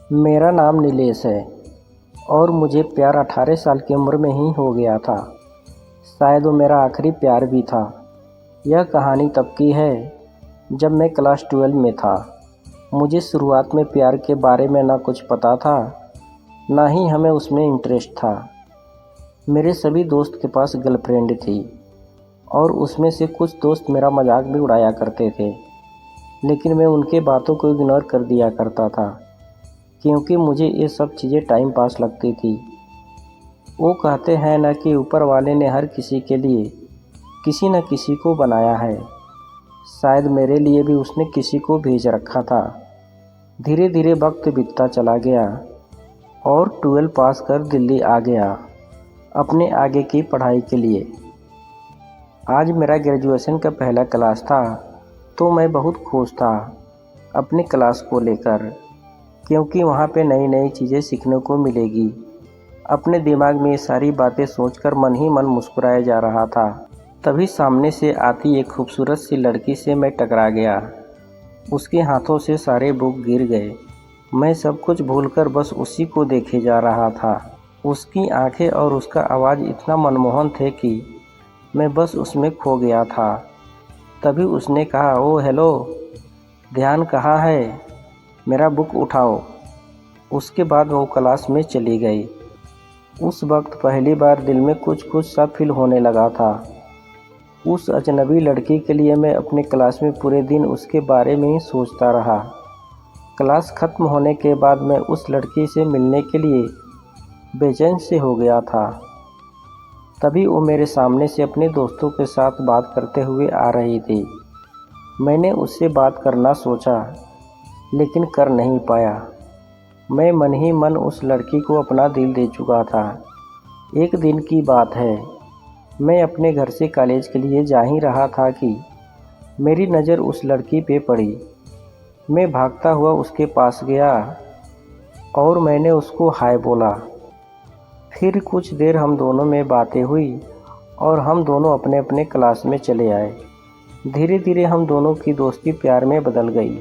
मेरा नाम नीलेश है और मुझे प्यार 18 साल की उम्र में ही हो गया था। शायद वो मेरा आखिरी प्यार भी था। यह कहानी तब की है जब मैं क्लास 12 में था। मुझे शुरुआत में प्यार के बारे में ना कुछ पता था, ना ही हमें उसमें इंटरेस्ट था। मेरे सभी दोस्त के पास गर्लफ्रेंड थी और उसमें से कुछ दोस्त मेरा मजाक भी उड़ाया करते थे, लेकिन मैं उनके बातों को इग्नोर कर दिया करता था क्योंकि मुझे ये सब चीज़ें टाइम पास लगती थी। वो कहते हैं ना कि ऊपर वाले ने हर किसी के लिए किसी न किसी को बनाया है। शायद मेरे लिए भी उसने किसी को भेज रखा था। धीरे धीरे वक्त बीतता चला गया और 12 पास कर दिल्ली आ गया अपने आगे की पढ़ाई के लिए। आज मेरा ग्रेजुएशन का पहला क्लास था तो मैं बहुत खुश था अपने क्लास को लेकर, क्योंकि वहाँ पे नई नई चीज़ें सीखने को मिलेगी। अपने दिमाग में ये सारी बातें सोचकर मन ही मन मुस्कुराया जा रहा था। तभी सामने से आती एक खूबसूरत सी लड़की से मैं टकरा गया। उसके हाथों से सारे बुक गिर गए। मैं सब कुछ भूलकर बस उसी को देखे जा रहा था। उसकी आंखें और उसका आवाज़ इतना मनमोहन थे कि मैं बस उसमें खो गया था। तभी उसने कहा, ओ हेलो, ध्यान कहाँ है, मेरा बुक उठाओ। उसके बाद वो क्लास में चली गई। उस वक्त पहली बार दिल में कुछ कुछ सा फील होने लगा था। उस अजनबी लड़की के लिए मैं अपने क्लास में पूरे दिन उसके बारे में ही सोचता रहा। क्लास ख़त्म होने के बाद मैं उस लड़की से मिलने के लिए बेचैन से हो गया था। तभी वो मेरे सामने से अपने दोस्तों के साथ बात करते हुए आ रही थी। मैंने उससे बात करना सोचा लेकिन कर नहीं पाया। मैं मन ही मन उस लड़की को अपना दिल दे चुका था। एक दिन की बात है, मैं अपने घर से कॉलेज के लिए जा ही रहा था कि मेरी नज़र उस लड़की पे पड़ी। मैं भागता हुआ उसके पास गया और मैंने उसको हाय बोला। फिर कुछ देर हम दोनों में बातें हुई और हम दोनों अपने अपने क्लास में चले आए। धीरे धीरे हम दोनों की दोस्ती प्यार में बदल गई।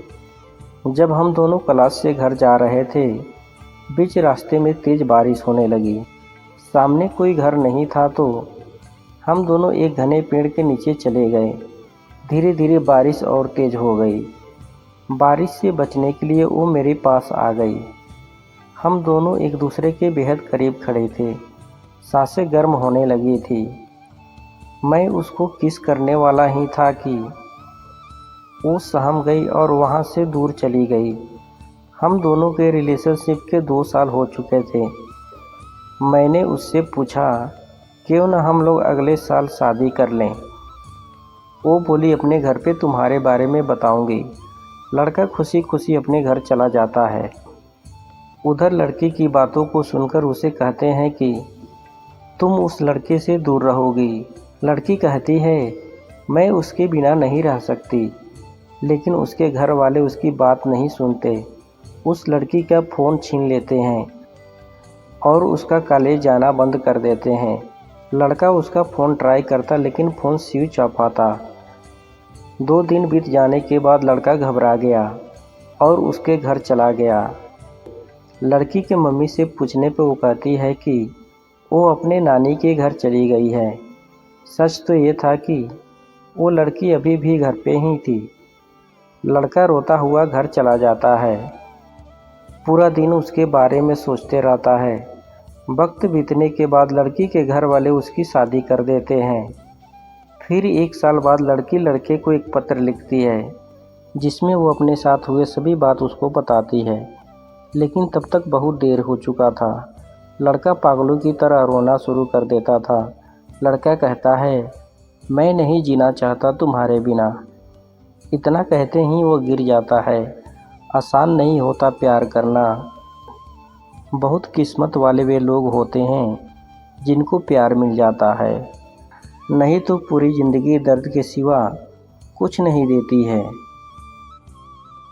जब हम दोनों क्लास से घर जा रहे थे, बीच रास्ते में तेज़ बारिश होने लगी। सामने कोई घर नहीं था तो हम दोनों एक घने पेड़ के नीचे चले गए। धीरे धीरे बारिश और तेज़ हो गई। बारिश से बचने के लिए वो मेरे पास आ गई। हम दोनों एक दूसरे के बेहद करीब खड़े थे। सांसें गर्म होने लगी थी। मैं उसको किस करने वाला ही था कि वो सहम गई और वहाँ से दूर चली गई। हम दोनों के रिलेशनशिप के 2 साल हो चुके थे। मैंने उससे पूछा, क्यों ना हम लोग अगले साल शादी कर लें। वो बोली, अपने घर पे तुम्हारे बारे में बताऊंगी। लड़का खुशी खुशी अपने घर चला जाता है। उधर लड़की की बातों को सुनकर उसे कहते हैं कि तुम उस लड़के से दूर रहोगी। लड़की कहती है, मैं उसके बिना नहीं रह सकती, लेकिन उसके घर वाले उसकी बात नहीं सुनते। उस लड़की का फ़ोन छीन लेते हैं और उसका कॉलेज जाना बंद कर देते हैं। लड़का उसका फ़ोन ट्राई करता लेकिन फ़ोन स्विच ऑफ आता। 2 दिन बीत जाने के बाद लड़का घबरा गया और उसके घर चला गया। लड़की के मम्मी से पूछने पर वो कहती है कि वो अपने नानी के घर चली गई है। सच तो ये था कि वो लड़की अभी भी घर पे ही थी। लड़का रोता हुआ घर चला जाता है। पूरा दिन उसके बारे में सोचते रहता है। वक्त बीतने के बाद लड़की के घर वाले उसकी शादी कर देते हैं। फिर 1 साल बाद लड़की लड़के को एक पत्र लिखती है जिसमें वो अपने साथ हुए सभी बात उसको बताती है, लेकिन तब तक बहुत देर हो चुका था। लड़का पागलों की तरह रोना शुरू कर देता था। लड़का कहता है, मैं नहीं जीना चाहता तुम्हारे बिना। इतना कहते ही वो गिर जाता है। आसान नहीं होता प्यार करना। बहुत किस्मत वाले वे लोग होते हैं जिनको प्यार मिल जाता है, नहीं तो पूरी ज़िंदगी दर्द के सिवा कुछ नहीं देती है।